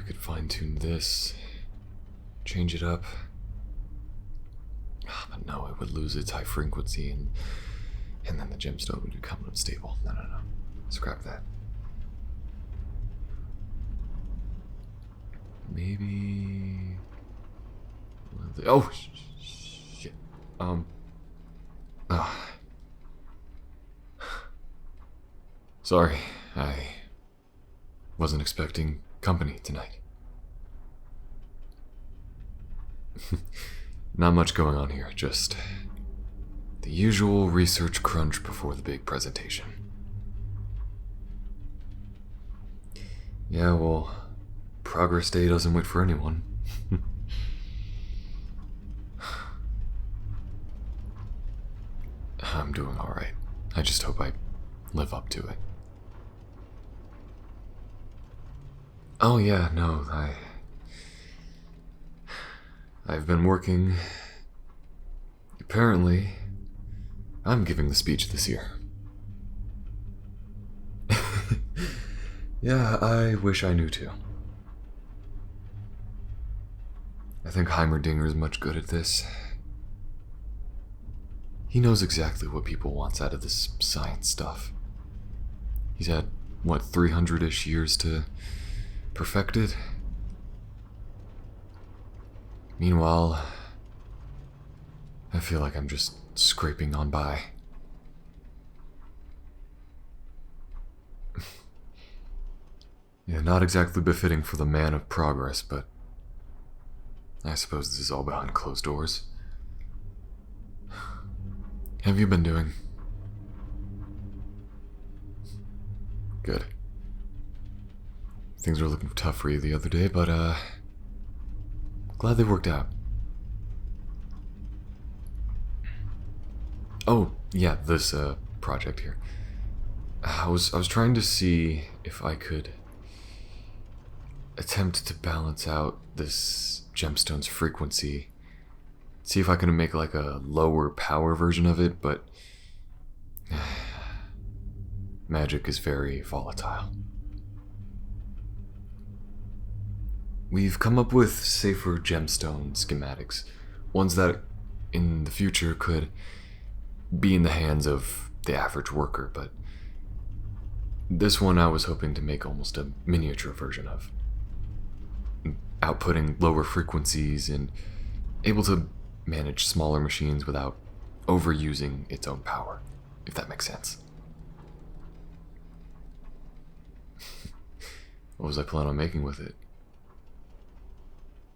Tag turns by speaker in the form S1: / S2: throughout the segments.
S1: could fine-tune this, change it up. But no, it would lose its high frequency and then the gemstone would become unstable. No. Scrap that. Maybe... Oh, shit. Sorry, I wasn't expecting company tonight. Not much going on here, just the usual research crunch before the big presentation. Yeah, well, Progress Day doesn't wait for anyone. I'm doing alright. I just hope I live up to it. Oh yeah, no, I've been working. Apparently, I'm giving the speech this year. Yeah, I wish I knew too. I think Heimerdinger's much good at this. He knows exactly what people want out of this science stuff. He's had, what, 300-ish years to perfect it? Meanwhile, I feel like I'm just scraping on by. Yeah, not exactly befitting for the man of progress, but I suppose this is all behind closed doors. Have you been doing? Good. Things were looking tough for you the other day, but glad they worked out. Oh, yeah, this project here. I was trying to see if I could attempt to balance out this gemstone's frequency. See if I can make like a lower power version of it, but magic is very volatile. We've come up with safer gemstone schematics, ones that in the future could be in the hands of the average worker, but this one I was hoping to make almost a miniature version of. Outputting lower frequencies and able to manage smaller machines without overusing its own power, if that makes sense. What was I planning on making with it?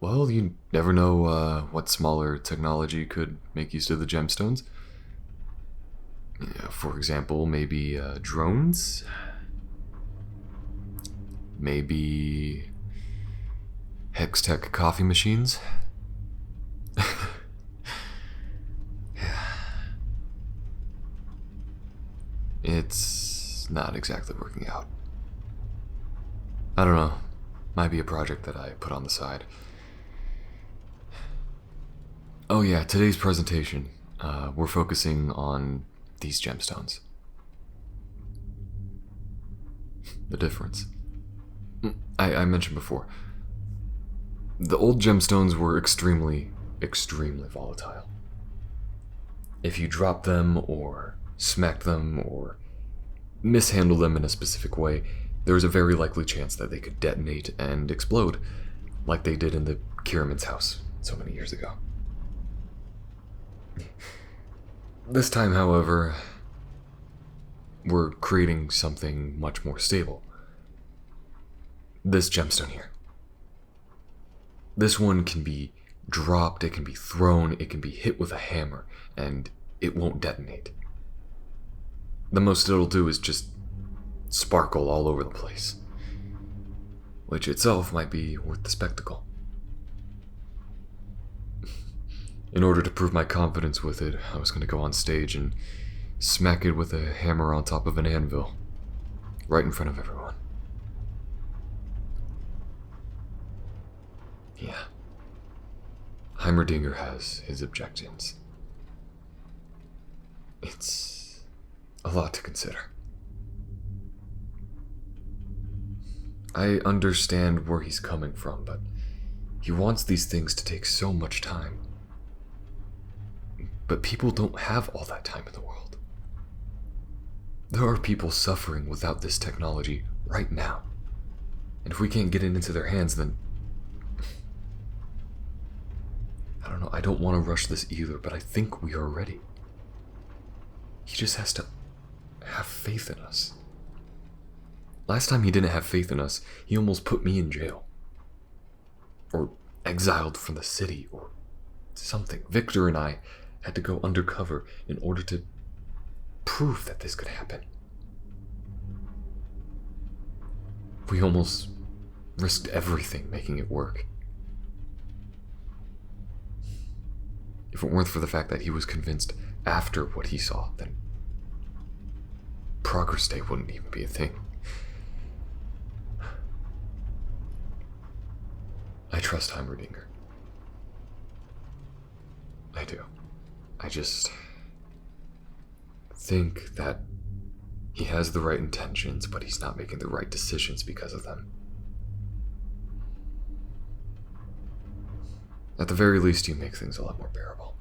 S1: Well, you never know what smaller technology could make use of the gemstones. Yeah, for example, maybe drones? Maybe Hextech coffee machines? It's not exactly working out. I don't know. Might be a project that I put on the side. Oh yeah, today's presentation, we're focusing on these gemstones. The difference. I mentioned before, the old gemstones were extremely volatile. If you dropped them or smacked them or mishandled them in a specific way, there was a very likely chance that they could detonate and explode, like they did in the Kierman's house so many years ago. This time, however, we're creating something much more stable. This gemstone here. This one can be dropped, it can be thrown, it can be hit with a hammer, and it won't detonate. The most it'll do is just sparkle all over the place, which itself might be worth the spectacle. In order to prove my confidence with it, I was going to go on stage and smack it with a hammer on top of an anvil, right in front of everyone. Yeah. Heimerdinger has his objections. It's a lot to consider. I understand where he's coming from, but he wants these things to take so much time. But people don't have all that time in the world. There are people suffering without this technology right now. And if we can't get it into their hands, then... I don't know, I don't want to rush this either, but I think we are ready. He just has to have faith in us. Last time he didn't have faith in us, he almost put me in jail. Or exiled from the city, or something. Victor and I had to go undercover in order to prove that this could happen. We almost risked everything making it work. If it weren't for the fact that he was convinced after what he saw, then Progress Day wouldn't even be a thing. I trust Heimerdinger. I do. I just think that he has the right intentions, but he's not making the right decisions because of them. At the very least, you make things a lot more bearable.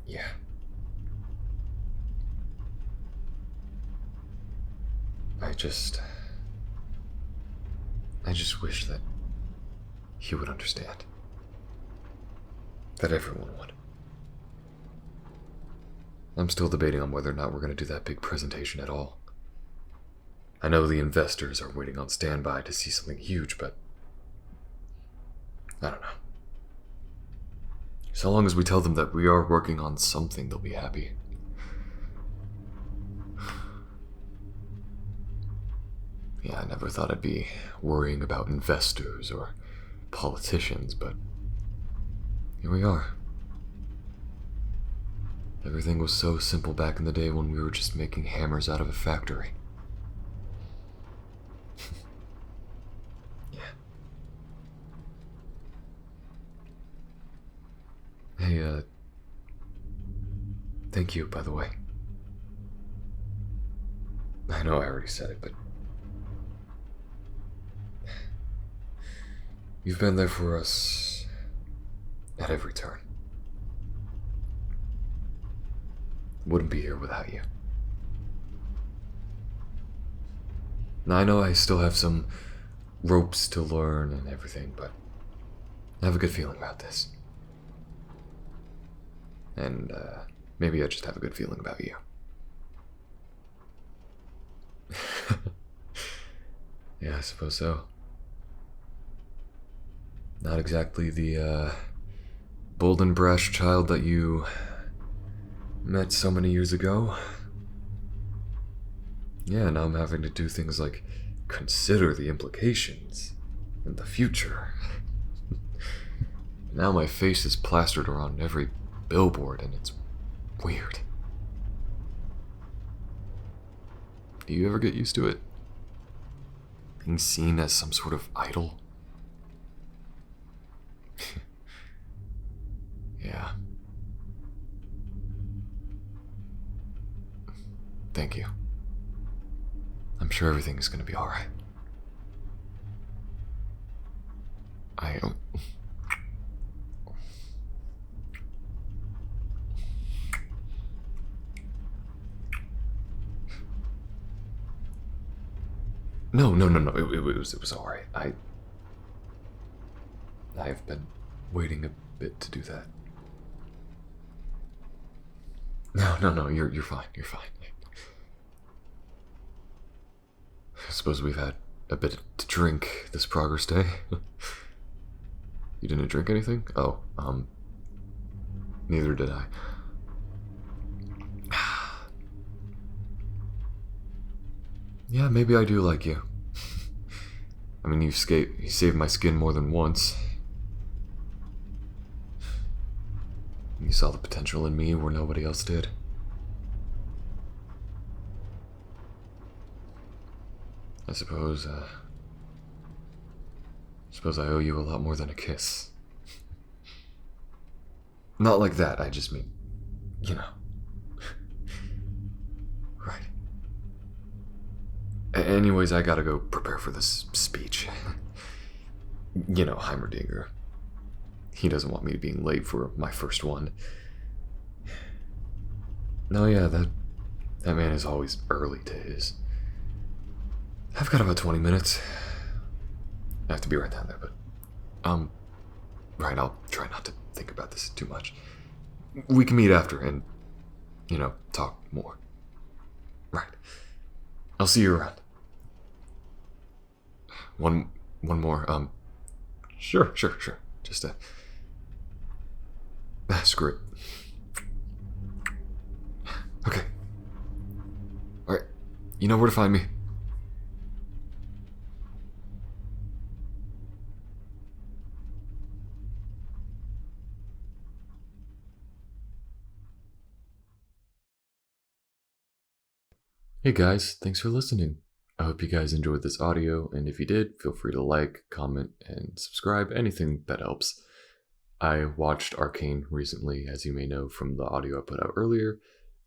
S1: Yeah. I just wish that he would understand. That everyone would. I'm still debating on whether or not we're going to do that big presentation at all. I know the investors are waiting on standby to see something huge, but I don't know. So long as we tell them that we are working on something, they'll be happy. Yeah, I never thought I'd be worrying about investors or politicians, but here we are. Everything was so simple back in the day when we were just making hammers out of a factory. Yeah. Hey, thank you, by the way. I know I already said it, but you've been there for us at every turn. Wouldn't be here without you. Now, I know I still have some ropes to learn and everything, but I have a good feeling about this. And, maybe I just have a good feeling about you. Yeah, I suppose so. Not exactly the, bold and brash child that you met so many years ago. Yeah, now I'm having to do things like consider the implications and the future. Now my face is plastered around every billboard and it's weird. Do you ever get used to it? Being seen as some sort of idol? Yeah. Thank you. I'm sure everything is going to be alright. I don't... No. It was alright. I've been waiting a bit to do that. No, you're fine. You're fine. I suppose we've had a bit to drink this Progress Day. You didn't drink anything? Oh, neither did I. Yeah, maybe I do like you. I mean, you saved my skin more than once. You saw the potential in me where nobody else did. I suppose I owe you a lot more than a kiss. Not like that, I just mean, you know. Right. Anyways, I gotta go prepare for this speech. You know, Heimerdinger. He doesn't want me being late for my first one. No, yeah, that man is always early to his. I've got about 20 minutes. I have to be right down there, but right, I'll try not to think about this too much. We can meet after and, talk more. Right. I'll see you around. One more, sure. Just, screw it. Okay. Alright. You know where to find me. Hey guys, thanks for listening. I hope you guys enjoyed this audio, and if you did, feel free to like, comment, and subscribe, anything that helps. I watched Arcane recently, as you may know from the audio I put out earlier,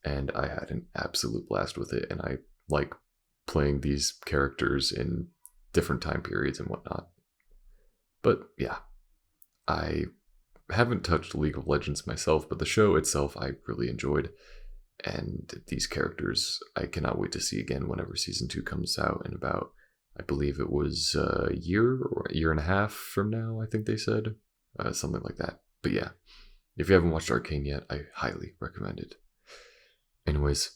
S1: and I had an absolute blast with it, and I like playing these characters in different time periods and whatnot. But yeah, I haven't touched League of Legends myself, but the show itself I really enjoyed. And these characters I cannot wait to see again whenever season 2 comes out in about, I believe it was a year or a year and a half from now, I think they said. Something like that. But yeah, if you haven't watched Arcane yet, I highly recommend it. Anyways,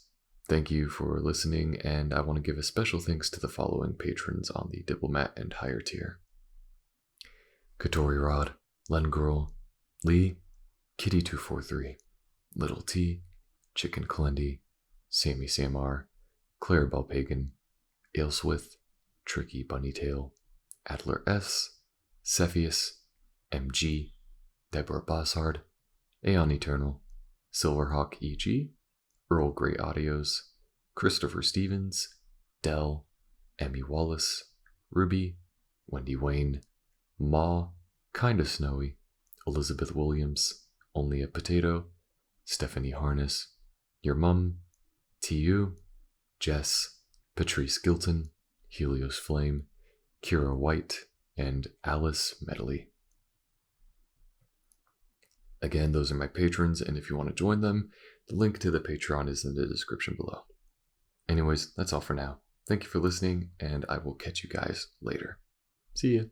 S1: thank you for listening, and I want to give a special thanks to the following patrons on the Diplomat and higher tier. Katori Rod, Len Girl, Lee, Kitty243, Little T, Chicken Clendy, Sammy Samar, Claire Pagan, Ailswith, Tricky Bunnytail, Adler S, Cepheus, MG, Deborah Bossard, Aeon Eternal, Silverhawk EG, Earl Grey Audios, Christopher Stevens, Dell, Emmy Wallace, Ruby, Wendy Wayne, Ma, Kinda Snowy, Elizabeth Williams, Only a Potato, Stephanie Harness, Your Mum, TU, Jess, Patrice Gilton, Helios Flame, Kira White, and Alice Medley. Again, those are my patrons, and if you want to join them, the link to the Patreon is in the description below. Anyways, that's all for now. Thank you for listening, and I will catch you guys later. See ya.